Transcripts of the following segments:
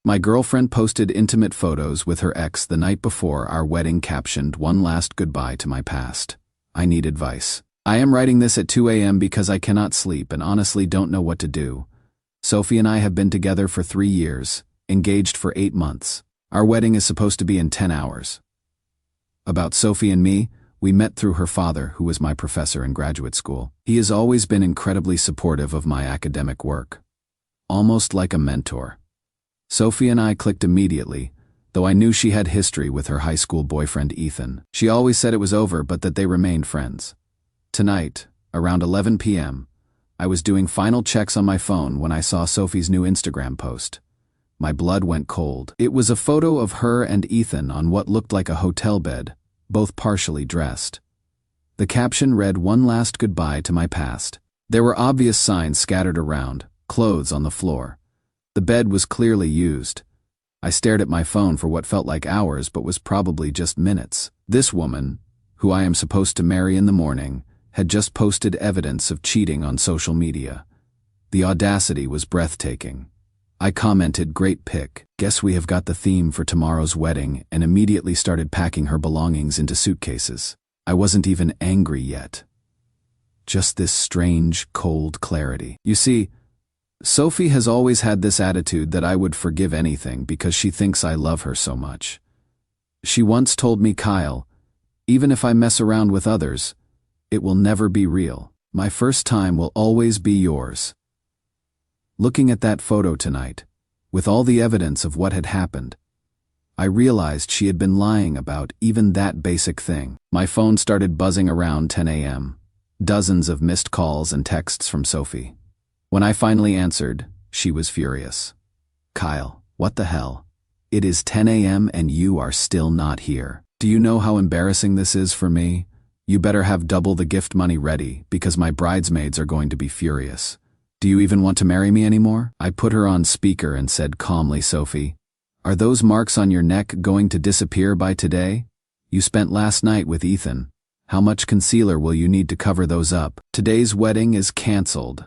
My girlfriend posted intimate photos with her ex the night before our wedding captioned, "One last goodbye to my past. I need advice. I am writing this at 2 a.m. because I cannot sleep and honestly don't know what to do. Sophie and I have been together for 3 years, engaged for 8 months. Our wedding is supposed to be in 10 hours. About Sophie and me, we met through her father, who was my professor in graduate school. He has always been incredibly supportive of my academic work. Almost like a mentor. Sophie and I clicked immediately, though I knew she had history with her high school boyfriend Ethan. She always said it was over but that they remained friends. Tonight, around 11 p.m., I was doing final checks on my phone when I saw Sophie's new Instagram post. My blood went cold. It was a photo of her and Ethan on what looked like a hotel bed, both partially dressed. The caption read, "One last goodbye to my past." There were obvious signs scattered around, clothes on the floor. The bed was clearly used. I stared at my phone for what felt like hours but was probably just minutes. This woman, who I am supposed to marry in the morning, had just posted evidence of cheating on social media. The audacity was breathtaking. I commented, "Great pic. Guess we have got the theme for tomorrow's wedding," and immediately started packing her belongings into suitcases. I wasn't even angry yet. Just this strange, cold clarity. You see, Sophie has always had this attitude that I would forgive anything because she thinks I love her so much. She once told me, "Kyle, even if I mess around with others, it will never be real. My first time will always be yours." Looking at that photo tonight, with all the evidence of what had happened, I realized she had been lying about even that basic thing. My phone started buzzing around 10 a.m. Dozens of missed calls and texts from Sophie. When I finally answered, she was furious. "Kyle, what the hell? It is 10 a.m. and you are still not here. Do you know how embarrassing this is for me? You better have double the gift money ready because my bridesmaids are going to be furious. Do you even want to marry me anymore?" I put her on speaker and said calmly, "Sophie, are those marks on your neck going to disappear by today? You spent last night with Ethan. How much concealer will you need to cover those up? Today's wedding is canceled."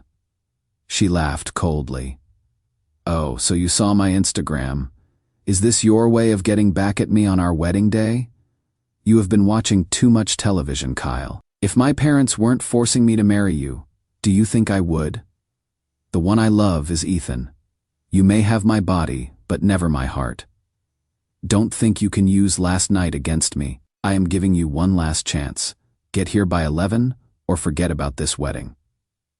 She laughed coldly. "Oh, so you saw my Instagram. Is this your way of getting back at me on our wedding day? You have been watching too much television, Kyle. If my parents weren't forcing me to marry you, do you think I would? The one I love is Ethan. You may have my body, but never my heart. Don't think you can use last night against me. I am giving you one last chance. Get here by 11 or forget about this wedding."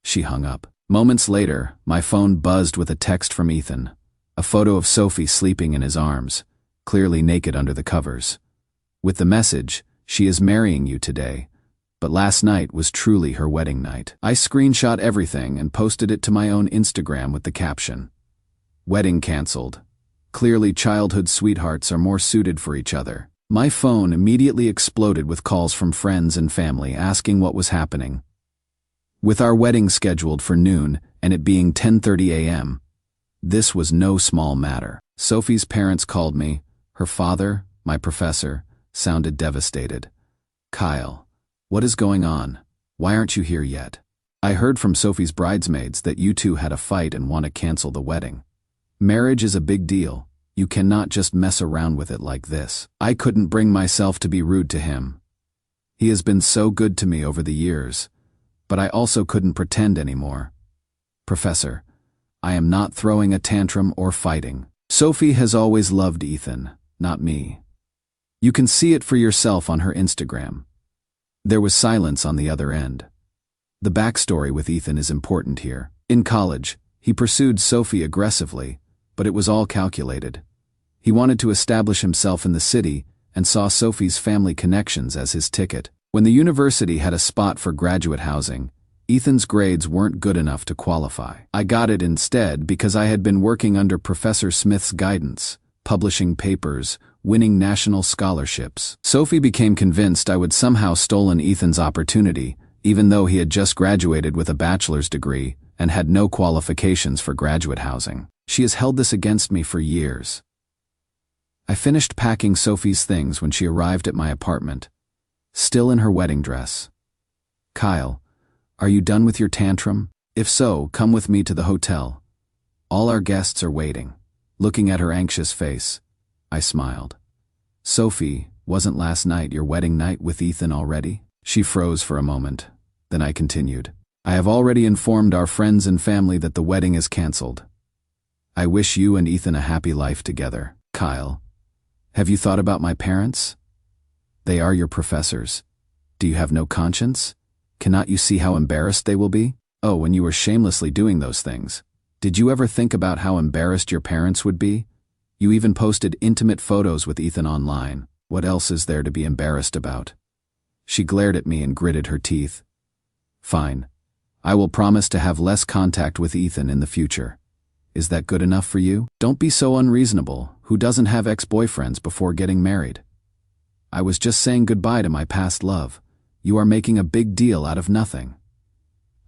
She hung up. Moments later, my phone buzzed with a text from Ethan, a photo of Sophie sleeping in his arms, clearly naked under the covers. With the message, "She is marrying you today, but last night was truly her wedding night." I screenshot everything and posted it to my own Instagram with the caption, "Wedding canceled. Clearly childhood sweethearts are more suited for each other." My phone immediately exploded with calls from friends and family asking what was happening. With our wedding scheduled for noon and it being 10:30 a.m., this was no small matter. Sophie's parents called me. Her father, my professor, sounded devastated. "Kyle, what is going on? Why aren't you here yet? I heard from Sophie's bridesmaids that you two had a fight and want to cancel the wedding. Marriage is a big deal. You cannot just mess around with it like this." I couldn't bring myself to be rude to him. He has been so good to me over the years, but I also couldn't pretend anymore. "Professor, I am not throwing a tantrum or fighting. Sophie has always loved Ethan, not me. You can see it for yourself on her Instagram." There was silence on the other end. The backstory with Ethan is important here. In college, he pursued Sophie aggressively, but it was all calculated. He wanted to establish himself in the city and saw Sophie's family connections as his ticket. When the university had a spot for graduate housing, Ethan's grades weren't good enough to qualify. I got it instead because I had been working under Professor Smith's guidance, publishing papers, winning national scholarships. Sophie became convinced I would somehow stolen Ethan's opportunity, even though he had just graduated with a bachelor's degree and had no qualifications for graduate housing. She has held this against me for years. I finished packing Sophie's things when she arrived at my apartment, still in her wedding dress. "Kyle, are you done with your tantrum? If so, come with me to the hotel. All our guests are waiting. Looking at her anxious face, I smiled. Sophie, wasn't last night your wedding night with Ethan already? She froze for a moment. Then I continued. I have already informed our friends and family that the wedding is canceled. I wish you and Ethan a happy life together. Kyle, have you thought about my parents? They are your professors. Do you have no conscience? Cannot you see how embarrassed they will be? Oh, when you were shamelessly doing those things. Did you ever think about how embarrassed your parents would be? You even posted intimate photos with Ethan online. What else is there to be embarrassed about? She glared at me and gritted her teeth. Fine. I will promise to have less contact with Ethan in the future. Is that good enough for you? Don't be so unreasonable. Who doesn't have ex-boyfriends before getting married? I was just saying goodbye to my past love. You are making a big deal out of nothing.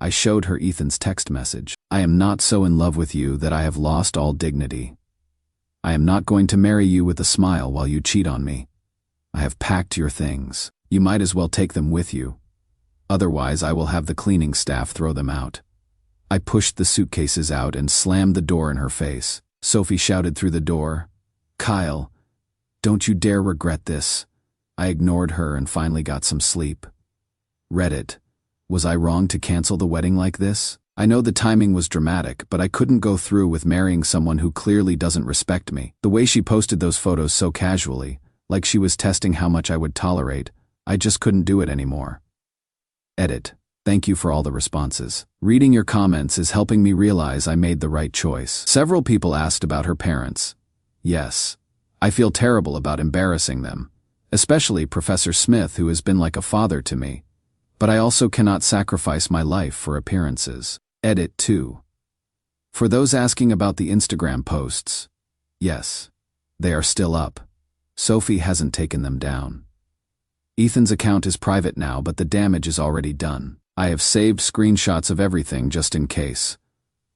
I showed her Ethan's text message. I am not so in love with you that I have lost all dignity. I am not going to marry you with a smile while you cheat on me. I have packed your things. You might as well take them with you. Otherwise, I will have the cleaning staff throw them out. I pushed the suitcases out and slammed the door in her face. Sophie shouted through the door, Kyle, don't you dare regret this. I ignored her and finally got some sleep. Reddit, was I wrong to cancel the wedding like this? I know the timing was dramatic, but I couldn't go through with marrying someone who clearly doesn't respect me. The way she posted those photos so casually, like she was testing how much I would tolerate, I just couldn't do it anymore. Edit. Thank you for all the responses. Reading your comments is helping me realize I made the right choice. Several people asked about her parents. Yes. I feel terrible about embarrassing them, especially Professor Smith, who has been like a father to me. But I also cannot sacrifice my life for appearances. Edit 2. For those asking about the Instagram posts, yes, they are still up. Sophie hasn't taken them down. Ethan's account is private now, but the damage is already done. I have saved screenshots of everything just in case.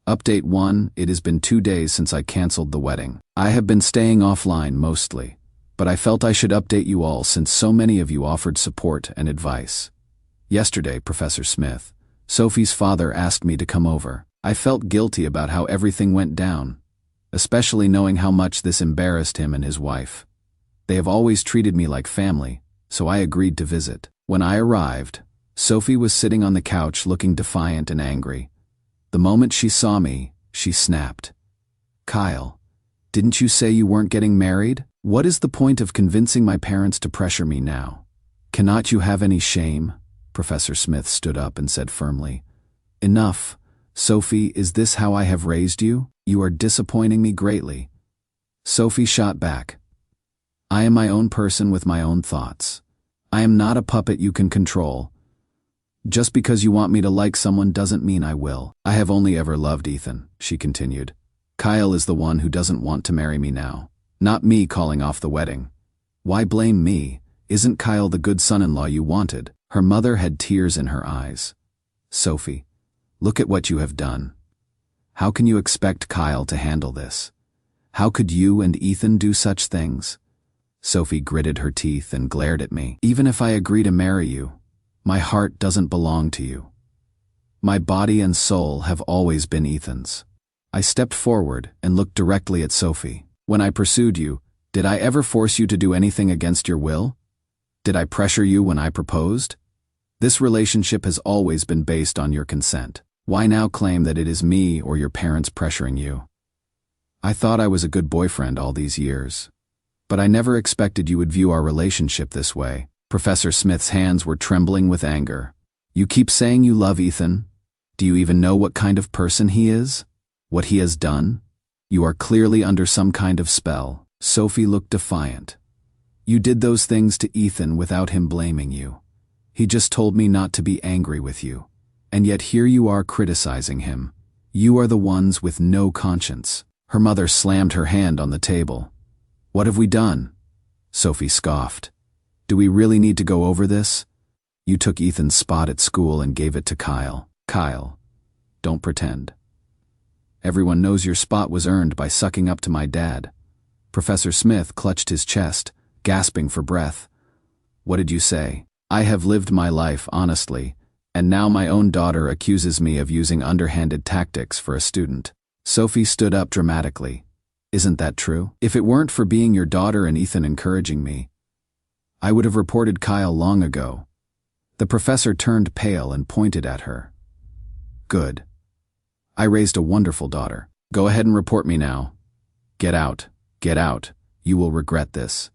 Update 1, it has been 2 days since I canceled the wedding. I have been staying offline mostly, but I felt I should update you all since so many of you offered support and advice. Yesterday, Professor Smith, Sophie's father, asked me to come over. I felt guilty about how everything went down, especially knowing how much this embarrassed him and his wife. They have always treated me like family, so I agreed to visit. When I arrived, Sophie was sitting on the couch looking defiant and angry. The moment she saw me, she snapped. Kyle, didn't you say you weren't getting married? What is the point of convincing my parents to pressure me now? Cannot you have any shame? Professor Smith stood up and said firmly. Enough. Sophie, is this how I have raised you? You are disappointing me greatly. Sophie shot back. I am my own person with my own thoughts. I am not a puppet you can control. Just because you want me to like someone doesn't mean I will. I have only ever loved Ethan, she continued. Kyle is the one who doesn't want to marry me now. Not me calling off the wedding. Why blame me? Isn't Kyle the good son-in-law you wanted? Her mother had tears in her eyes. Sophie, look at what you have done. How can you expect Kyle to handle this? How could you and Ethan do such things? Sophie gritted her teeth and glared at me. Even if I agree to marry you, my heart doesn't belong to you. My body and soul have always been Ethan's. I stepped forward and looked directly at Sophie. When I pursued you, did I ever force you to do anything against your will? Did I pressure you when I proposed? This relationship has always been based on your consent. Why now claim that it is me or your parents pressuring you? I thought I was a good boyfriend all these years. But I never expected you would view our relationship this way. Professor Smith's hands were trembling with anger. You keep saying you love Ethan. Do you even know what kind of person he is? What he has done? You are clearly under some kind of spell. Sophie looked defiant. You did those things to Ethan without him blaming you. He just told me not to be angry with you. And yet here you are criticizing him. You are the ones with no conscience. Her mother slammed her hand on the table. What have we done? Sophie scoffed. Do we really need to go over this? You took Ethan's spot at school and gave it to Kyle. Kyle, don't pretend. Everyone knows your spot was earned by sucking up to my dad. Professor Smith clutched his chest, gasping for breath. What did you say? I have lived my life honestly, and now my own daughter accuses me of using underhanded tactics for a student. Sophie stood up dramatically. Isn't that true? If it weren't for being your daughter and Ethan encouraging me, I would have reported Kyle long ago. The professor turned pale and pointed at her. Good. I raised a wonderful daughter. Go ahead and report me now. Get out. Get out. You will regret this.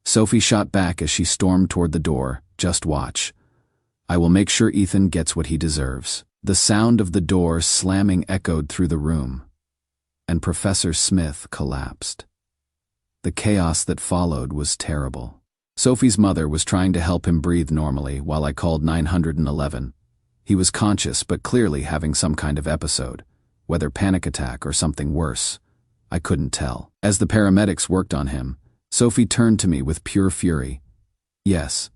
Sophie shot back as she stormed toward the door. Just watch. I will make sure Ethan gets what he deserves. The sound of the door slamming echoed through the room, and Professor Smith collapsed. The chaos that followed was terrible. Sophie's mother was trying to help him breathe normally while I called 911. He was conscious but clearly having some kind of episode, whether panic attack or something worse. I couldn't tell. As the paramedics worked on him, Sophie turned to me with pure fury. Yes.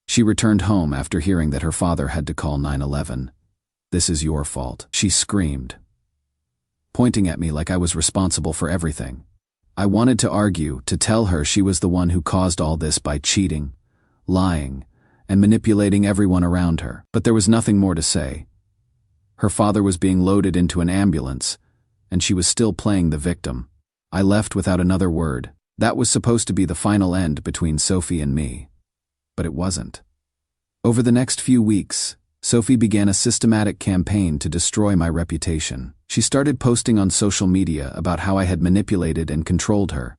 She returned home after hearing that her father had to call 911. This is your fault, she screamed, pointing at me like I was responsible for everything. I wanted to argue, to tell her she was the one who caused all this by cheating, lying, and manipulating everyone around her, but there was nothing more to say. Her father was being loaded into an ambulance, and she was still playing the victim. I left without another word. That was supposed to be the final end between Sophie and me. But it wasn't. Over the next few weeks, Sophie began a systematic campaign to destroy my reputation. She started posting on social media about how I had manipulated and controlled her,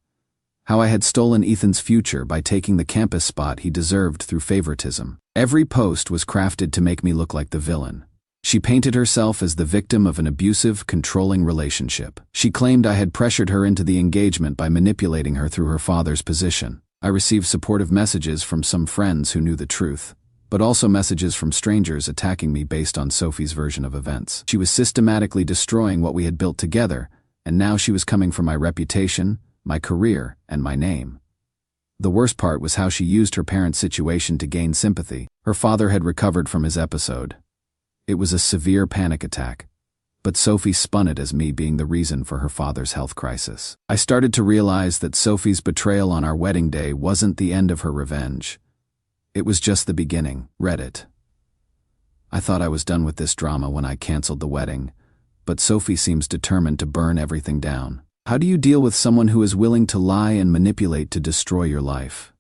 how I had stolen Ethan's future by taking the campus spot he deserved through favoritism. Every post was crafted to make me look like the villain. She painted herself as the victim of an abusive, controlling relationship. She claimed I had pressured her into the engagement by manipulating her through her father's position. I received supportive messages from some friends who knew the truth, but also messages from strangers attacking me based on Sophie's version of events. She was systematically destroying what we had built together, and now she was coming for my reputation, my career, and my name. The worst part was how she used her parents' situation to gain sympathy. Her father had recovered from his episode. It was a severe panic attack, but Sophie spun it as me being the reason for her father's health crisis. I started to realize that Sophie's betrayal on our wedding day wasn't the end of her revenge. It was just the beginning. Reddit. I thought I was done with this drama when I canceled the wedding, but Sophie seems determined to burn everything down. How do you deal with someone who is willing to lie and manipulate to destroy your life?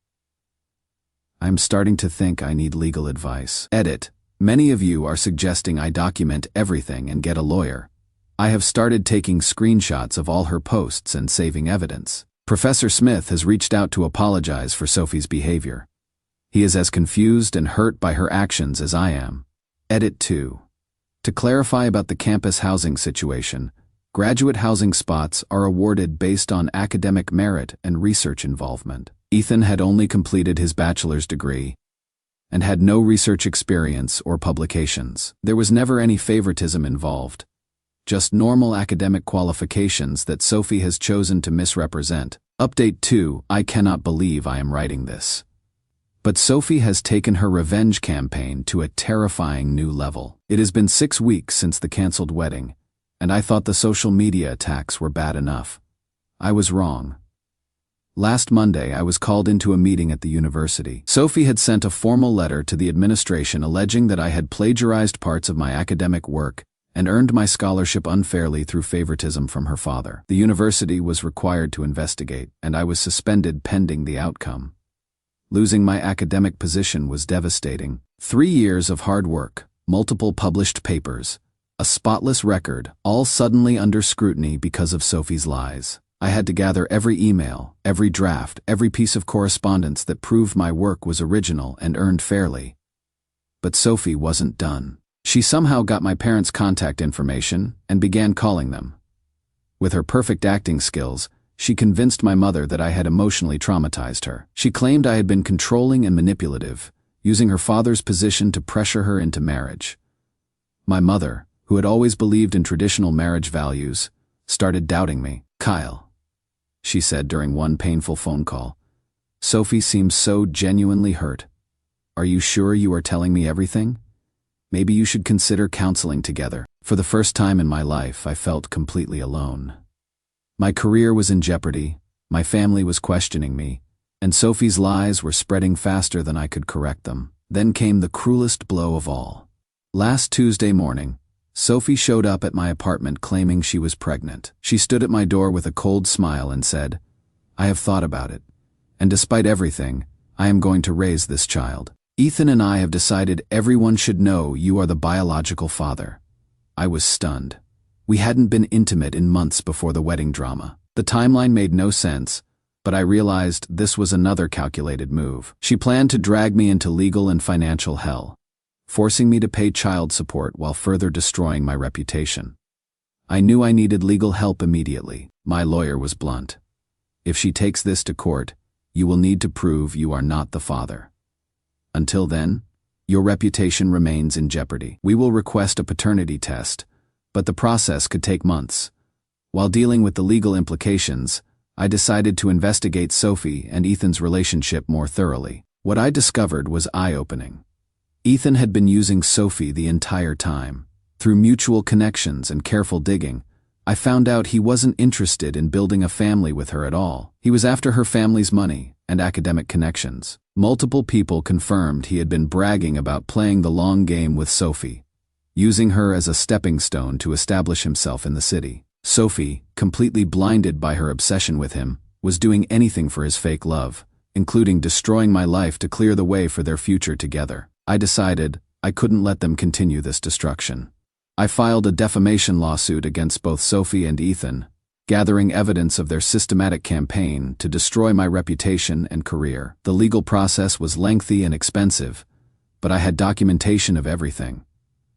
I'm starting to think I need legal advice. Edit. Many of you are suggesting I document everything and get a lawyer. I have started taking screenshots of all her posts and saving evidence. Professor Smith has reached out to apologize for Sophie's behavior. He is as confused and hurt by her actions as I am. Edit 2. To clarify about the campus housing situation, graduate housing spots are awarded based on academic merit and research involvement. Ethan had only completed his bachelor's degree and had no research experience or publications. There was never any favoritism involved, just normal academic qualifications that Sophie has chosen to misrepresent. Update 2. I cannot believe I am writing this. But Sophie has taken her revenge campaign to a terrifying new level. It has been 6 weeks since the canceled wedding, and I thought the social media attacks were bad enough. I was wrong. Last Monday, I was called into a meeting at the university. Sophie had sent a formal letter to the administration alleging that I had plagiarized parts of my academic work and earned my scholarship unfairly through favoritism from her father. The university was required to investigate, and I was suspended pending the outcome. Losing my academic position was devastating. 3 years of hard work, multiple published papers, a spotless record, all suddenly under scrutiny because of Sophie's lies. I had to gather every email, every draft, every piece of correspondence that proved my work was original and earned fairly. But Sophie wasn't done. She somehow got my parents' contact information and began calling them. With her perfect acting skills, she convinced my mother that I had emotionally traumatized her. She claimed I had been controlling and manipulative, using her father's position to pressure her into marriage. My mother, who had always believed in traditional marriage values, started doubting me. Kyle, she said during one painful phone call, Sophie seems so genuinely hurt. Are you sure you are telling me everything? Maybe you should consider counseling together. For the first time in my life, I felt completely alone. My career was in jeopardy, my family was questioning me, and Sophie's lies were spreading faster than I could correct them. Then came the cruelest blow of all. Last Tuesday morning, Sophie showed up at my apartment claiming she was pregnant. She stood at my door with a cold smile and said, "I have thought about it, and despite everything, I am going to raise this child. Ethan and I have decided everyone should know you are the biological father." I was stunned. We hadn't been intimate in months before the wedding drama. The timeline made no sense, but I realized this was another calculated move. She planned to drag me into legal and financial hell, forcing me to pay child support while further destroying my reputation. I knew I needed legal help immediately. My lawyer was blunt. "If she takes this to court, you will need to prove you are not the father. Until then, your reputation remains in jeopardy. We will request a paternity test, but the process could take months." While dealing with the legal implications, I decided to investigate Sophie and Ethan's relationship more thoroughly. What I discovered was eye-opening. Ethan had been using Sophie the entire time. Through mutual connections and careful digging, I found out he wasn't interested in building a family with her at all. He was after her family's money and academic connections. Multiple people confirmed he had been bragging about playing the long game with Sophie, using her as a stepping stone to establish himself in the city. Sophie, completely blinded by her obsession with him, was doing anything for his fake love, including destroying my life to clear the way for their future together. I decided I couldn't let them continue this destruction. I filed a defamation lawsuit against both Sophie and Ethan, gathering evidence of their systematic campaign to destroy my reputation and career. The legal process was lengthy and expensive, but I had documentation of everything.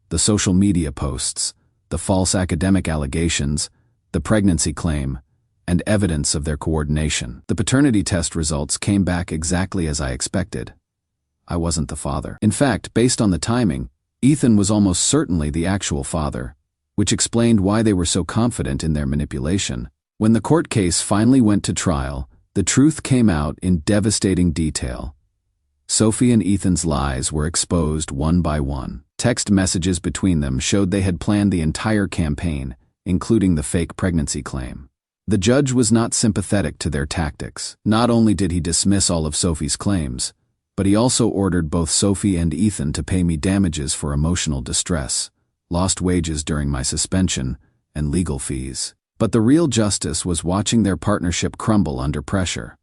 The social media posts, the false academic allegations, the pregnancy claim, and evidence of their coordination. The paternity test results came back exactly as I expected. I wasn't the father. In fact, based on the timing, Ethan was almost certainly the actual father, which explained why they were so confident in their manipulation. When the court case finally went to trial, the truth came out in devastating detail. Sophie and Ethan's lies were exposed one by one. Text messages between them showed they had planned the entire campaign, including the fake pregnancy claim. The judge was not sympathetic to their tactics. Not only did he dismiss all of Sophie's claims, but he also ordered both Sophie and Ethan to pay me damages for emotional distress, lost wages during my suspension, and legal fees. But the real justice was watching their partnership crumble under pressure.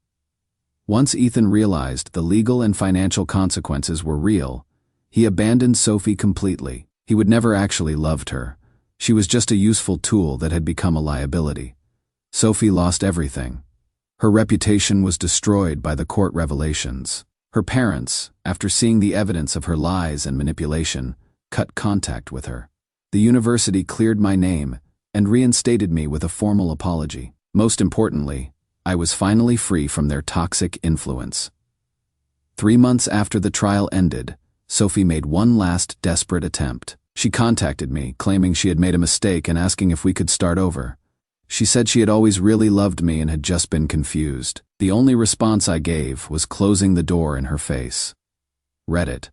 Once Ethan realized the legal and financial consequences were real, he abandoned Sophie completely. He would never actually loved her. She was just a useful tool that had become a liability. Sophie lost everything. Her reputation was destroyed by the court revelations. Her parents, after seeing the evidence of her lies and manipulation, cut contact with her. The university cleared my name and reinstated me with a formal apology. Most importantly, I was finally free from their toxic influence. 3 months after the trial ended, Sophie made one last desperate attempt. She contacted me, claiming she had made a mistake and asking if we could start over. She said she had always really loved me and had just been confused. The only response I gave was closing the door in her face. Reddit.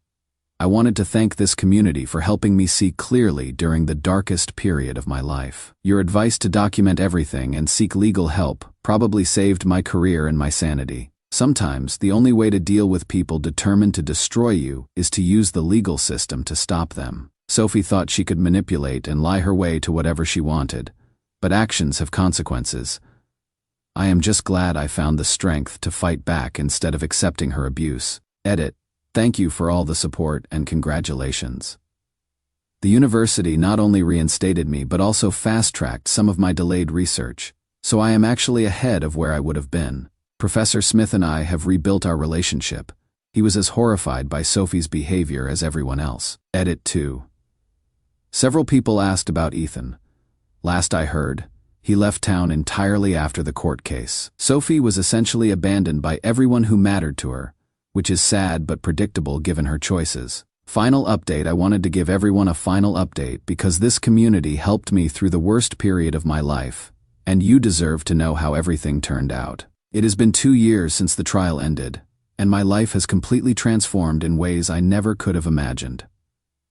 I wanted to thank this community for helping me see clearly during the darkest period of my life. Your advice to document everything and seek legal help probably saved my career and my sanity. Sometimes, the only way to deal with people determined to destroy you is to use the legal system to stop them. Sophie thought she could manipulate and lie her way to whatever she wanted, but actions have consequences. I am just glad I found the strength to fight back instead of accepting her abuse. Edit. Thank you for all the support and congratulations. The university not only reinstated me but also fast-tracked some of my delayed research, so I am actually ahead of where I would have been. Professor Smith and I have rebuilt our relationship. He was as horrified by Sophie's behavior as everyone else. Edit 2. Several people asked about Ethan. Last I heard, he left town entirely after the court case. Sophie was essentially abandoned by everyone who mattered to her, which is sad but predictable given her choices. Final update. I wanted to give everyone a final update because this community helped me through the worst period of my life, and you deserve to know how everything turned out. It has been 2 years since the trial ended, and my life has completely transformed in ways I never could have imagined.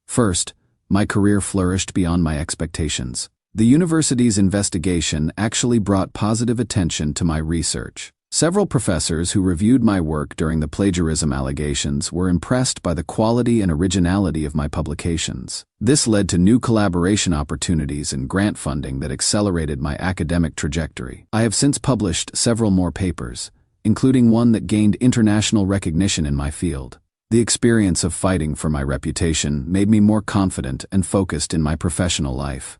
First, my career flourished beyond my expectations. The university's investigation actually brought positive attention to my research. Several professors who reviewed my work during the plagiarism allegations were impressed by the quality and originality of my publications. This led to new collaboration opportunities and grant funding that accelerated my academic trajectory. I have since published several more papers, including one that gained international recognition in my field. The experience of fighting for my reputation made me more confident and focused in my professional life.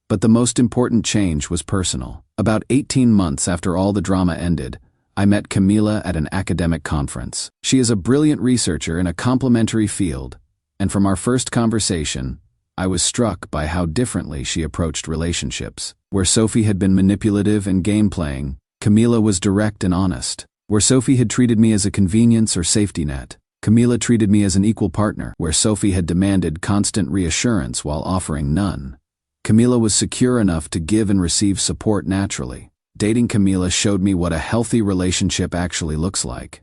But the most important change was personal. About 18 months after all the drama ended, I met Camila at an academic conference. She is a brilliant researcher in a complementary field, and from our first conversation, I was struck by how differently she approached relationships. Where Sophie had been manipulative and game-playing, Camila was direct and honest. Where Sophie had treated me as a convenience or safety net, Camila treated me as an equal partner. Where Sophie had demanded constant reassurance while offering none, Camila was secure enough to give and receive support naturally. Dating Camila showed me what a healthy relationship actually looks like.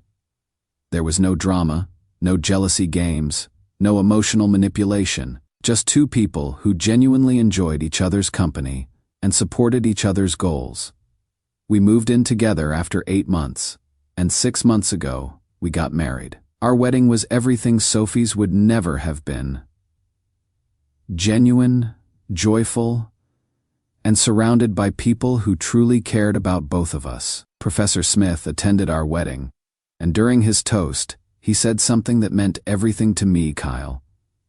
There was no drama, no jealousy games, no emotional manipulation, just two people who genuinely enjoyed each other's company and supported each other's goals. We moved in together after 8 months, and 6 months ago, we got married. Our wedding was everything Sophie's would never have been. Genuine, joyful, and surrounded by people who truly cared about both of us. Professor Smith attended our wedding, and during his toast, he said something that meant everything to me, Kyle.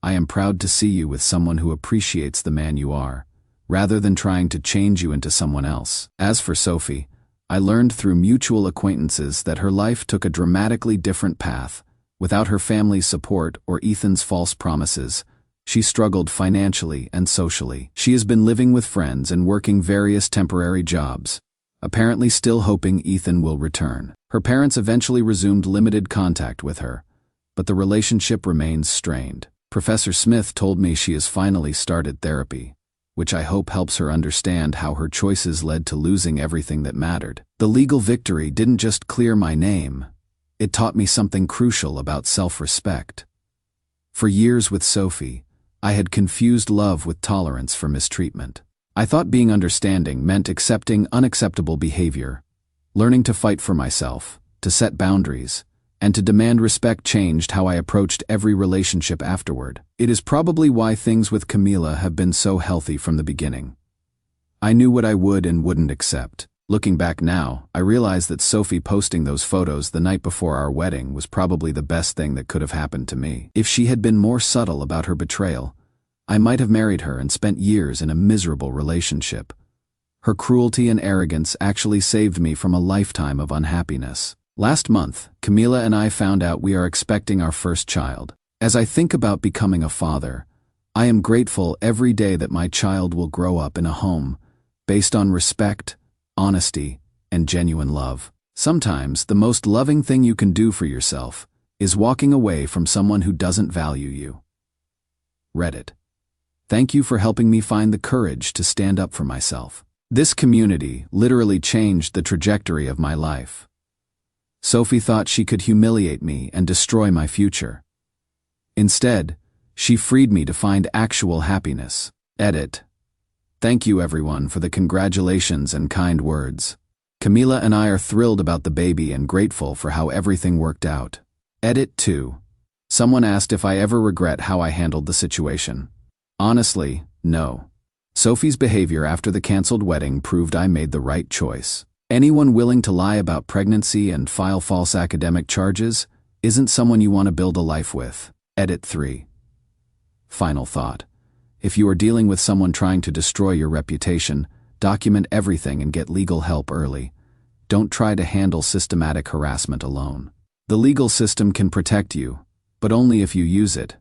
I am proud to see you with someone who appreciates the man you are, rather than trying to change you into someone else. As for Sophie, I learned through mutual acquaintances that her life took a dramatically different path. Without her family's support or Ethan's false promises, she struggled financially and socially. She has been living with friends and working various temporary jobs, apparently still hoping Ethan will return. Her parents eventually resumed limited contact with her, but the relationship remains strained. Professor Smith told me she has finally started therapy, which I hope helps her understand how her choices led to losing everything that mattered. The legal victory didn't just clear my name, it taught me something crucial about self-respect. For years with Sophie, I had confused love with tolerance for mistreatment. I thought being understanding meant accepting unacceptable behavior. Learning to fight for myself, to set boundaries, and to demand respect changed how I approached every relationship afterward. It is probably why things with Camila have been so healthy from the beginning. I knew what I would and wouldn't accept. Looking back now, I realize that Sophie posting those photos the night before our wedding was probably the best thing that could have happened to me. If she had been more subtle about her betrayal, I might have married her and spent years in a miserable relationship. Her cruelty and arrogance actually saved me from a lifetime of unhappiness. Last month, Camila and I found out we are expecting our first child. As I think about becoming a father, I am grateful every day that my child will grow up in a home based on respect, honesty, and genuine love. Sometimes the most loving thing you can do for yourself is walking away from someone who doesn't value you. Reddit. Thank you for helping me find the courage to stand up for myself. This community literally changed the trajectory of my life. Sophie thought she could humiliate me and destroy my future. Instead, she freed me to find actual happiness. Edit. Thank you everyone for the congratulations and kind words. Camila and I are thrilled about the baby and grateful for how everything worked out. Edit 2. Someone asked if I ever regret how I handled the situation. Honestly, no. Sophie's behavior after the canceled wedding proved I made the right choice. Anyone willing to lie about pregnancy and file false academic charges isn't someone you want to build a life with. Edit 3. Final thought. If you are dealing with someone trying to destroy your reputation, document everything and get legal help early. Don't try to handle systematic harassment alone. The legal system can protect you, but only if you use it.